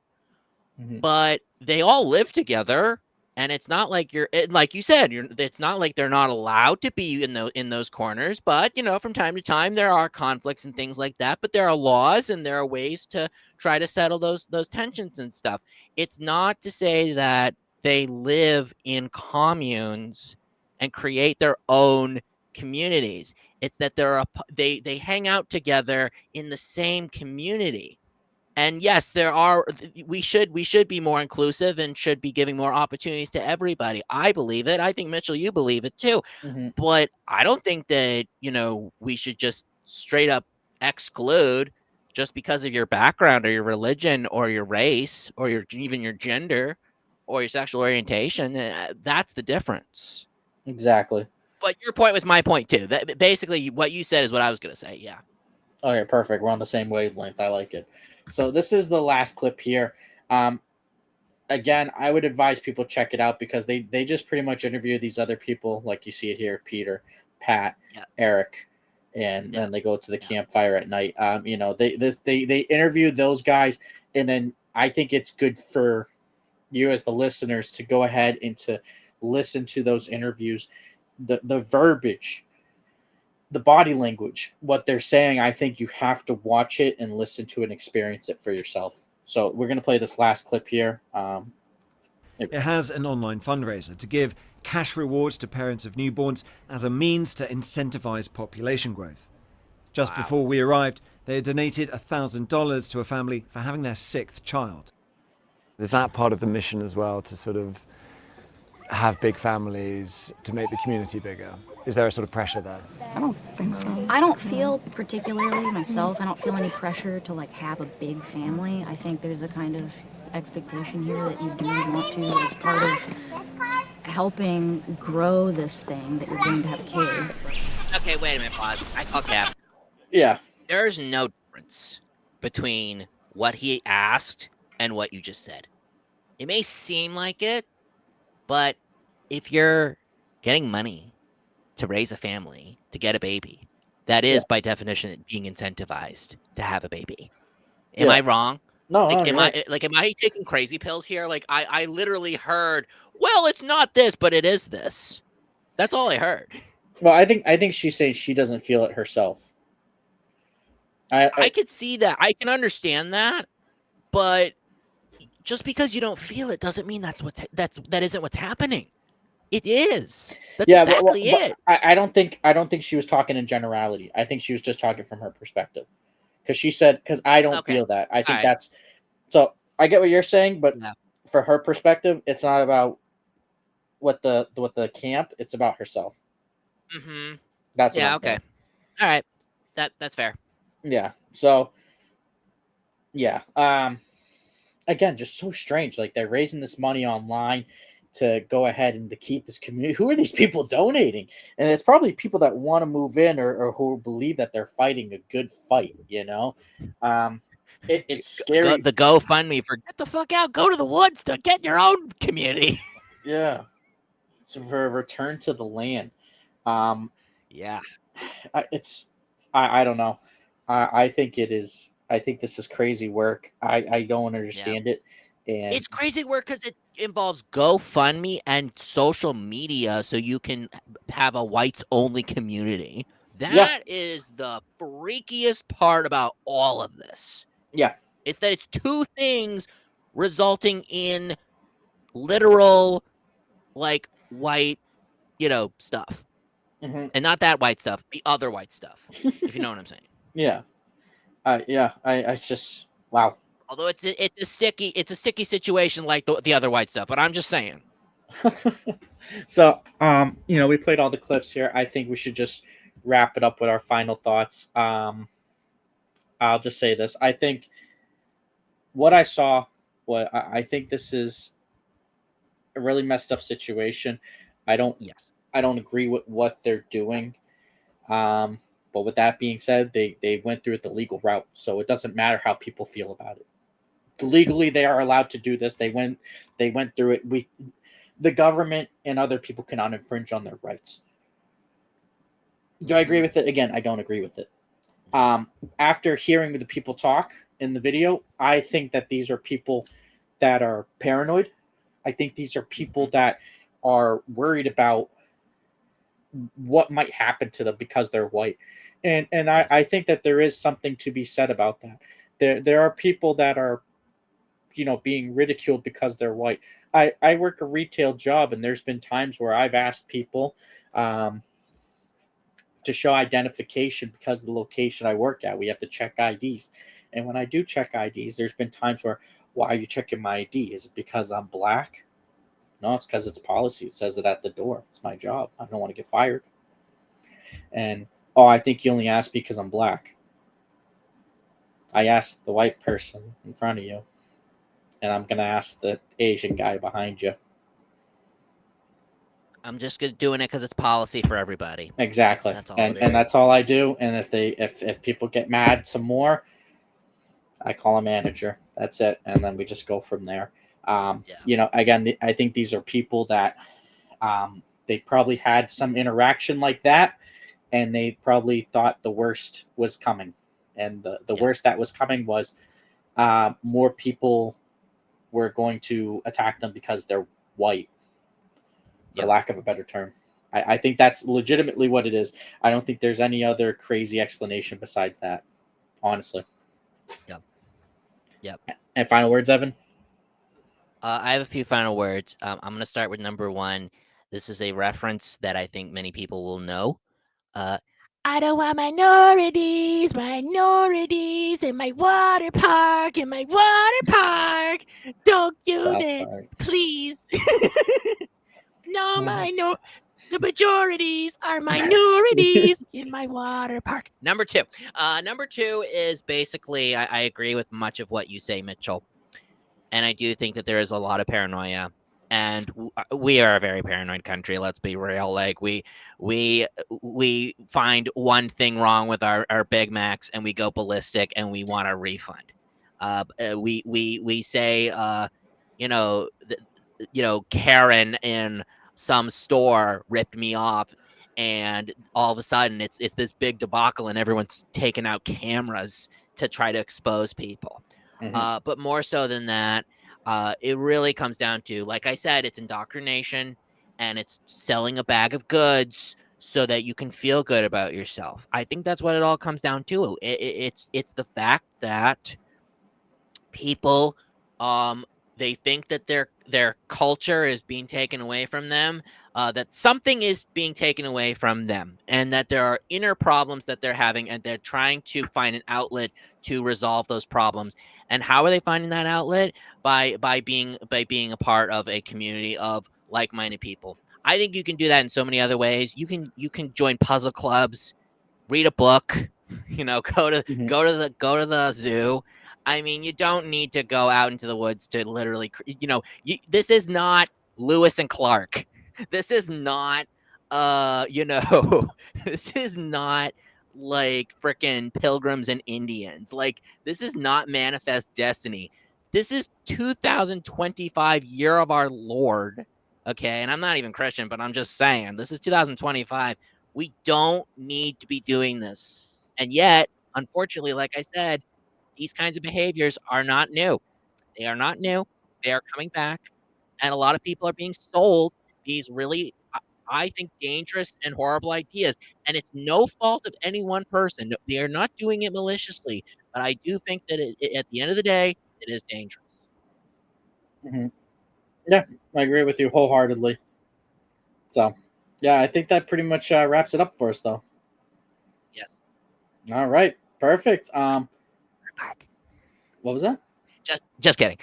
but they all live together. And it's not like like you said, it's not like they're not allowed to be in those corners. But, from time to time, there are conflicts and things like that. But there are laws and there are ways to try to settle those tensions and stuff. It's not to say that they live in communes and create their own communities. It's that they hang out together in the same community. And yes, we should be more inclusive and should be giving more opportunities to everybody. I believe it. I think, Mitchell, you believe it too. But I don't think that, we should just straight up exclude just because of your background or your religion or your race or even your gender or your sexual orientation. That's the difference. Exactly. But your point was my point too. That basically what you said is what I was going to say. Yeah. Okay, perfect. We're on the same wavelength. I like it. So this is the last clip here. Again, I would advise people check it out because they just pretty much interview these other people, like you see it here: Peter, Pat, Eric, and then they go to the campfire at night. They interview those guys, and then I think it's good for you as the listeners to go ahead and to listen to those interviews, the verbiage, the body language, what they're saying. I think you have to watch it and listen to it and experience it for yourself. So we're going to play this last clip here. It has an online fundraiser to give cash rewards to parents of newborns as a means to incentivize population growth. Just before we arrived, they had donated $1,000 to a family for having their 6th child. Is that part of the mission as well, to sort of have big families, to make the community bigger? Is there a sort of pressure there? I don't think so. I don't feel particularly myself, I don't feel any pressure to have a big family. I think there's a kind of expectation here that you do want to, as part of helping grow this thing, that you're going to have kids. Okay, wait a minute, pause. I call Cap. Yeah. There's no difference between what he asked and what you just said. It may seem like it, but if you're getting money to raise a family, to get a baby, that is by definition being incentivized to have a baby. Am I wrong? No, Like, no, you're right. am I taking crazy pills here? Like, I literally heard, well, it's not this, but it is this. That's all I heard. Well, I think she's saying she doesn't feel it herself. I could see that. I can understand that, but just because you don't feel it doesn't mean that isn't what's happening. It is. That's exactly it. I don't think she was talking in generality. I think she was just talking from her perspective. Because she said, because I don't feel that. I think that's so. I get what you're saying, but for her perspective, it's not about what the camp. It's about herself. Mm-hmm. That's what I'm saying. All right. That's fair. Yeah. So. Yeah. Again, just so strange. Like, they're raising this money online to go ahead and to keep this community. Who are these people donating? And it's probably people that want to move in or who believe that they're fighting a good fight, you know? It's scary. The GoFundMe for get the fuck out, go to the woods to get your own community. Yeah. So for a return to the land. Yeah. I don't know. I think it is. I think this is crazy work. I don't understand it. And it's crazy work because it involves GoFundMe and social media so you can have a whites-only community. That is the freakiest part about all of this. Yeah. It's that it's two things resulting in literal, like, white, stuff. Mm-hmm. And not that white stuff, the other white stuff, if you know what I'm saying. Yeah. I just, wow. Although it's a sticky situation like the other white stuff, but I'm just saying. So, we played all the clips here. I think we should just wrap it up with our final thoughts. I'll just say this. I think what I saw, I think this is a really messed up situation. I don't agree with what they're doing. But with that being said, they went through it the legal route. So it doesn't matter how people feel about it. Legally, they are allowed to do this. They went through it. The government and other people cannot infringe on their rights. Do I agree with it? Again, I don't agree with it. After hearing the people talk in the video, I think that these are people that are paranoid. I think these are people that are worried about what might happen to them because they're white. And I think that there is something to be said about that. There are people that are, being ridiculed because they're white. I work a retail job, and there's been times where I've asked people to show identification because of the location I work at. We have to check IDs. And when I do check IDs, there's been times where, why are you checking my ID? Is it because I'm black? No, it's because it's policy. It says it at the door. It's my job. I don't want to get fired. And, I think you only asked because I'm black. I asked the white person in front of you. And I'm going to ask the Asian guy behind you. I'm just doing it because it's policy for everybody. Exactly. That's all and that's all I do. And if people get mad some more, I call a manager. That's it. And then we just go from there. Again, I think these are people that they probably had some interaction like that, and they probably thought the worst was coming. And the worst that was coming was more people were going to attack them because they're white, for lack of a better term. I think that's legitimately what it is. I don't think there's any other crazy explanation besides that, honestly. Yep. And final words, Evan? I have a few final words. I'm going to start with number one. This is a reference that I think many people will know. I don't want minorities in my water park, Don't do South that, Park. please. No, the majorities are minorities in my water park. Number two. Number two is basically, I agree with much of what you say, Mitchell. And I do think that there is a lot of paranoia and we are a very paranoid country. Let's be real. Like we find one thing wrong with our Big Macs and we go ballistic and we want a refund. We say, Karen in some store ripped me off, and all of a sudden it's this big debacle and everyone's taking out cameras to try to expose people. But more so than that, it really comes down to, like I said, it's indoctrination and it's selling a bag of goods so that you can feel good about yourself. I think that's what it all comes down to. It's the fact that people they think that their culture is being taken away from them, that something is being taken away from them, and that there are inner problems that they're having, and they're trying to find an outlet to resolve those problems. And how are they finding that outlet? By being a part of a community of like-minded people. I think you can do that in so many other ways. You can join puzzle clubs, read a book, go to the zoo. I mean, you don't need to go out into the woods to literally, this is not Lewis and Clark. This is not, this is not like freaking Pilgrims and Indians. Like, this is not Manifest Destiny. This is 2025, year of our Lord. Okay. And I'm not even Christian, but I'm just saying, this is 2025. We don't need to be doing this. And yet, unfortunately, like I said, these kinds of behaviors are not new. They are not new. They are coming back. And a lot of people are being sold these really, I think, dangerous and horrible ideas. And it's no fault of any one person. They are not doing it maliciously. But I do think that at the end of the day, it is dangerous. Yeah, I agree with you wholeheartedly. So, yeah, I think that pretty much wraps it up for us, though. Yes. All right, perfect. What was that? Just kidding.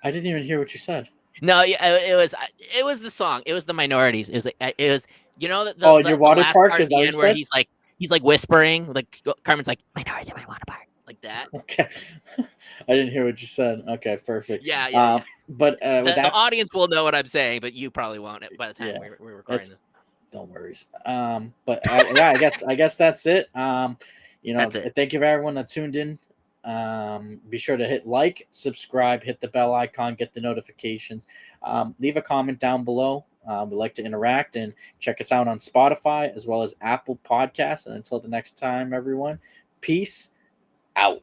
I didn't even hear what you said. No, yeah, it was the song. It was the Minorities. It was the your water last park part is at the that end what where you he's like whispering, like Carmen's like Minorities in my water park, like that. Okay, I didn't hear what you said. Okay, perfect. Yeah. But with the audience will know what I'm saying, but you probably won't by the time we're recording this. Don't worry. But yeah, I guess that's it. That's it. Thank you for everyone that tuned in. Be sure to hit like, subscribe, hit the bell icon, get the notifications. Leave a comment down below. We like to interact, and check us out on Spotify as well as Apple Podcasts. And until the next time, everyone, peace out.